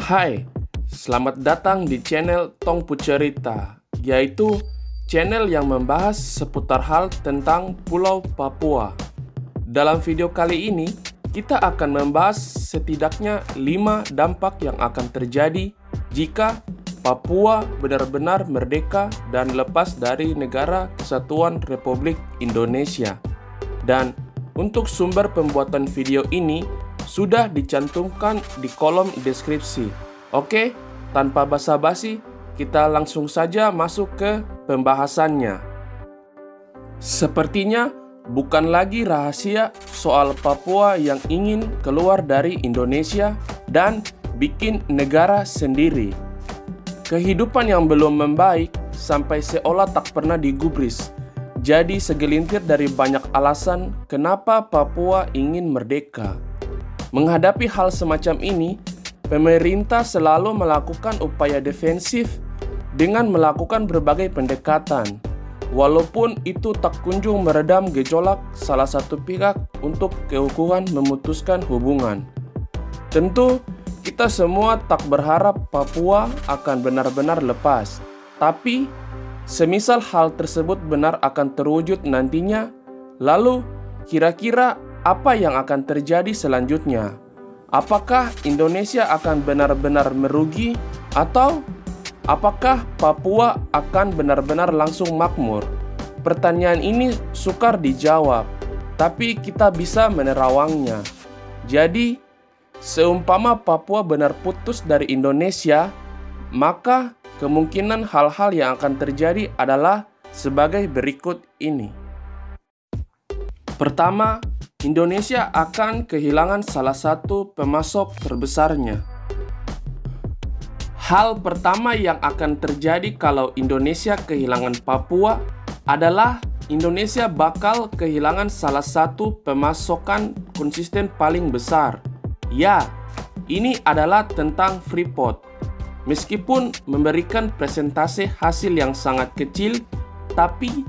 Hai, selamat datang di channel Tongpu Cerita, yaitu channel yang membahas seputar hal tentang Pulau Papua. Dalam video kali ini, kita akan membahas setidaknya 5 dampak yang akan terjadi jika Papua benar-benar merdeka dan lepas dari Negara Kesatuan Republik Indonesia. Dan untuk sumber pembuatan video ini sudah dicantumkan di kolom deskripsi. Oke, tanpa basa-basi, kita langsung saja masuk ke pembahasannya. Sepertinya bukan lagi rahasia soal Papua yang ingin keluar dari Indonesia dan bikin negara sendiri. Kehidupan yang belum membaik sampai seolah tak pernah digubris. Jadi segelintir dari banyak alasan kenapa Papua ingin merdeka. Menghadapi hal semacam ini, pemerintah selalu melakukan upaya defensif dengan melakukan berbagai pendekatan. Walaupun itu tak kunjung meredam gejolak salah satu pihak untuk keukuhan memutuskan hubungan. Tentu, kita semua tak berharap Papua akan benar-benar lepas. Tapi, semisal hal tersebut benar akan terwujud nantinya, lalu kira-kira apa yang akan terjadi selanjutnya? Apakah Indonesia akan benar-benar merugi atau apakah Papua akan benar-benar langsung makmur? Pertanyaan ini sukar dijawab, tapi kita bisa menerawangnya. Jadi, seumpama Papua benar putus dari Indonesia, maka kemungkinan hal-hal yang akan terjadi adalah sebagai berikut ini. Pertama, Indonesia akan kehilangan salah satu pemasok terbesarnya. Hal pertama yang akan terjadi kalau Indonesia kehilangan Papua adalah Indonesia bakal kehilangan salah satu pemasokan konsisten paling besar. Ya, ini adalah tentang Freeport. Meskipun memberikan presentase hasil yang sangat kecil, tapi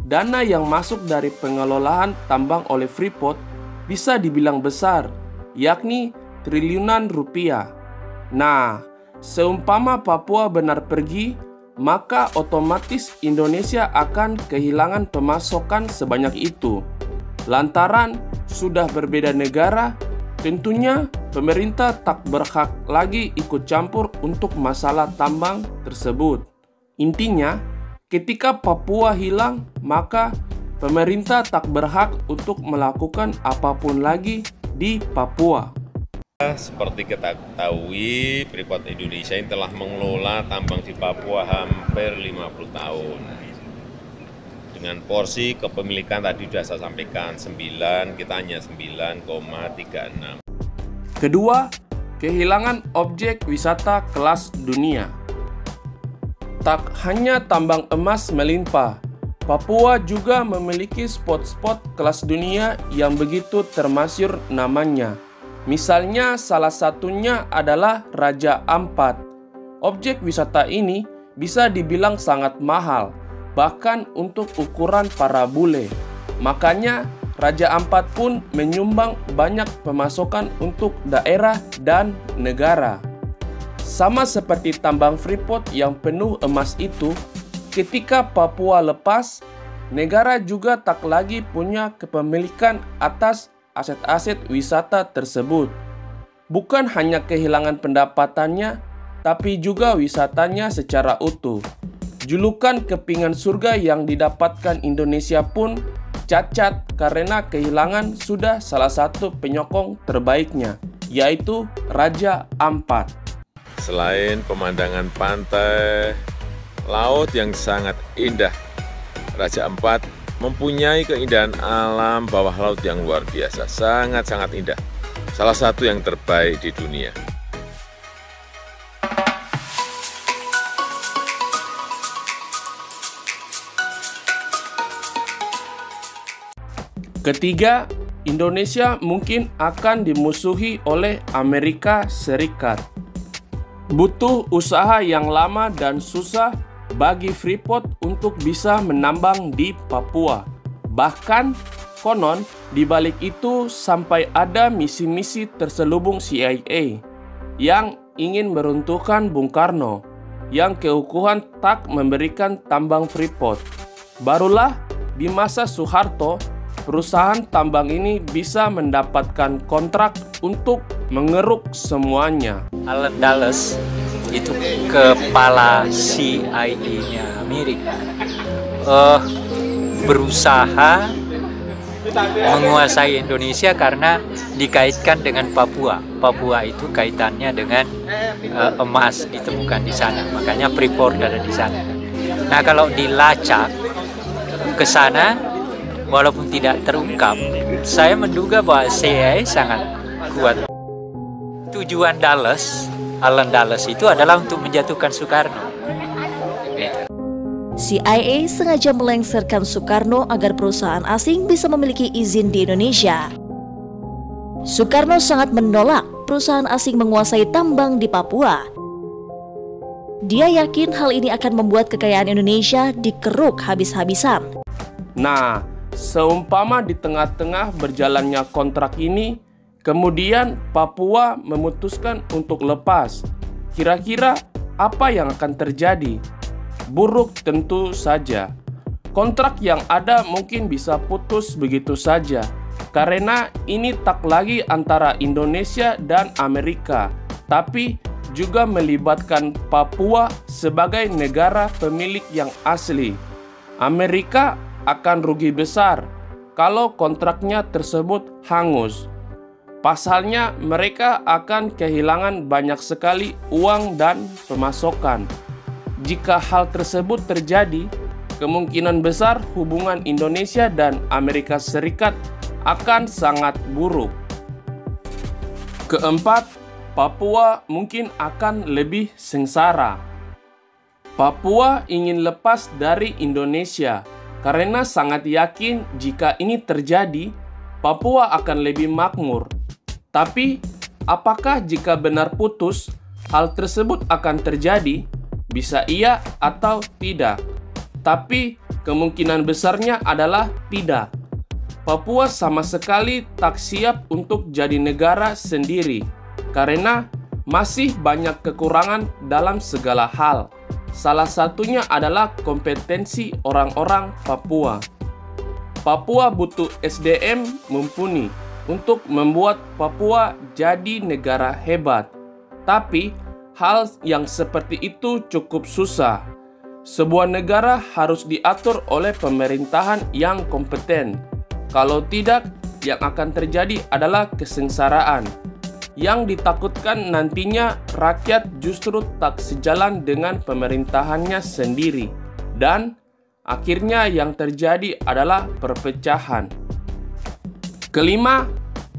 dana yang masuk dari pengelolaan tambang oleh Freeport bisa dibilang besar, yakni triliunan rupiah. Nah, seumpama Papua benar pergi, maka otomatis Indonesia akan kehilangan pemasokan sebanyak itu. Lantaran sudah berbeda negara, tentunya pemerintah tak berhak lagi ikut campur untuk masalah tambang tersebut. Intinya, ketika Papua hilang, maka pemerintah tak berhak untuk melakukan apapun lagi di Papua. Seperti kita ketahui, Freeport Indonesia ini telah mengelola tambang di Papua hampir 50 tahun. Dengan porsi kepemilikan tadi sudah saya sampaikan, 9, kita hanya 9,36. Kedua, kehilangan objek wisata kelas dunia. Tak hanya tambang emas melimpah, Papua juga memiliki spot-spot kelas dunia yang begitu termasyhur namanya. Misalnya salah satunya adalah Raja Ampat. Objek wisata ini bisa dibilang sangat mahal, bahkan untuk ukuran para bule. Makanya Raja Ampat pun menyumbang banyak pemasukan untuk daerah dan negara. Sama seperti tambang Freeport yang penuh emas itu, ketika Papua lepas, negara juga tak lagi punya kepemilikan atas aset-aset wisata tersebut. Bukan hanya kehilangan pendapatannya, tapi juga wisatanya secara utuh. Julukan kepingan surga yang didapatkan Indonesia pun cacat karena kehilangan sudah salah satu penyokong terbaiknya, yaitu Raja Ampat. Selain pemandangan pantai, laut yang sangat indah, Raja Ampat mempunyai keindahan alam bawah laut yang luar biasa, sangat-sangat indah. Salah satu yang terbaik di dunia. Ketiga, Indonesia mungkin akan dimusuhi oleh Amerika Serikat. Butuh usaha yang lama dan susah bagi Freeport untuk bisa menambang di Papua. Bahkan, konon di balik itu sampai ada misi-misi terselubung CIA yang ingin meruntuhkan Bung Karno yang keukuhan tak memberikan tambang Freeport. Barulah di masa Soeharto, perusahaan tambang ini bisa mendapatkan kontrak untuk mengeruk semuanya. Allen Dulles itu kepala CIA-nya Amerika, berusaha menguasai Indonesia karena dikaitkan dengan Papua. Papua itu kaitannya dengan emas ditemukan di sana, makanya Freeport ada di sana. Nah, kalau dilacak ke sana, walaupun tidak terungkap, saya menduga bahwa CIA sangat kuat. Tujuan Allen Dulles itu adalah untuk menjatuhkan Soekarno. CIA sengaja melengsarkan Soekarno agar perusahaan asing bisa memiliki izin di Indonesia. Soekarno sangat menolak perusahaan asing menguasai tambang di Papua. Dia yakin hal ini akan membuat kekayaan Indonesia dikeruk habis-habisan. Nah, seumpama di tengah-tengah berjalannya kontrak ini, kemudian Papua memutuskan untuk lepas. Kira-kira apa yang akan terjadi? Buruk tentu saja. Kontrak yang ada mungkin bisa putus begitu saja, karena ini tak lagi antara Indonesia dan Amerika, tapi juga melibatkan Papua sebagai negara pemilik yang asli. Amerika akan rugi besar kalau kontraknya tersebut hangus. Pasalnya, mereka akan kehilangan banyak sekali uang dan pemasukan. Jika hal tersebut terjadi, kemungkinan besar hubungan Indonesia dan Amerika Serikat akan sangat buruk. Keempat, Papua mungkin akan lebih sengsara. Papua ingin lepas dari Indonesia karena sangat yakin jika ini terjadi, Papua akan lebih makmur. Tapi, apakah jika benar putus, hal tersebut akan terjadi? Bisa iya atau tidak. Tapi, kemungkinan besarnya adalah tidak. Papua sama sekali tak siap untuk jadi negara sendiri, karena masih banyak kekurangan dalam segala hal. Salah satunya adalah kompetensi orang-orang Papua. Papua butuh SDM mumpuni untuk membuat Papua jadi negara hebat. Tapi, hal yang seperti itu cukup susah. Sebuah negara harus diatur oleh pemerintahan yang kompeten. Kalau tidak, yang akan terjadi adalah kesengsaraan. Yang ditakutkan nantinya rakyat justru tak sejalan dengan pemerintahannya sendiri. Dan akhirnya yang terjadi adalah perpecahan. Kelima,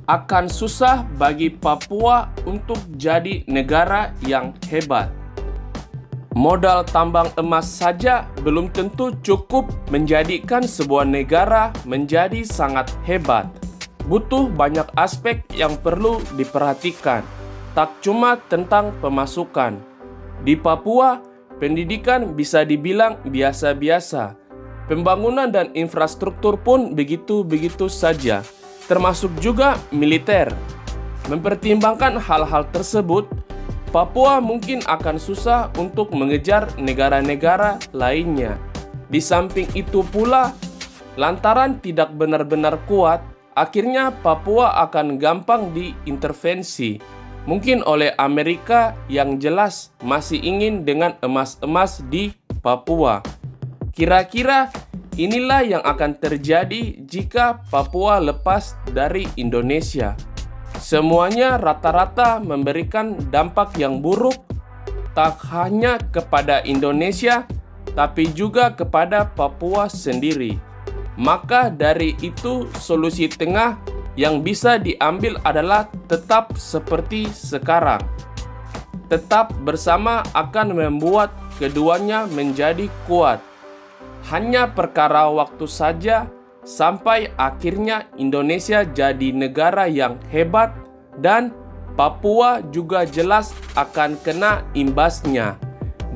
akan susah bagi Papua untuk jadi negara yang hebat. Modal tambang emas saja belum tentu cukup menjadikan sebuah negara menjadi sangat hebat. Butuh banyak aspek yang perlu diperhatikan, tak cuma tentang pemasukan. Di Papua, pendidikan bisa dibilang biasa-biasa. Pembangunan dan infrastruktur pun begitu-begitu saja, termasuk juga militer. Mempertimbangkan hal-hal tersebut, Papua mungkin akan susah untuk mengejar negara-negara lainnya. Di samping itu pula, lantaran tidak benar-benar kuat, akhirnya Papua akan gampang diintervensi. Mungkin oleh Amerika yang jelas masih ingin dengan emas-emas di Papua. Kira-kira inilah yang akan terjadi jika Papua lepas dari Indonesia. Semuanya rata-rata memberikan dampak yang buruk, tak hanya kepada Indonesia, tapi juga kepada Papua sendiri. Maka dari itu, solusi tengah yang bisa diambil adalah tetap seperti sekarang. Tetap bersama akan membuat keduanya menjadi kuat. Hanya perkara waktu saja sampai akhirnya Indonesia jadi negara yang hebat dan Papua juga jelas akan kena imbasnya.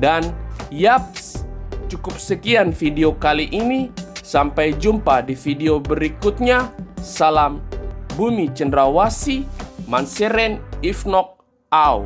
Dan yaps, cukup sekian video kali ini. Sampai jumpa di video berikutnya. Salam Bumi Cendrawasih, Manseren Ifnok Au.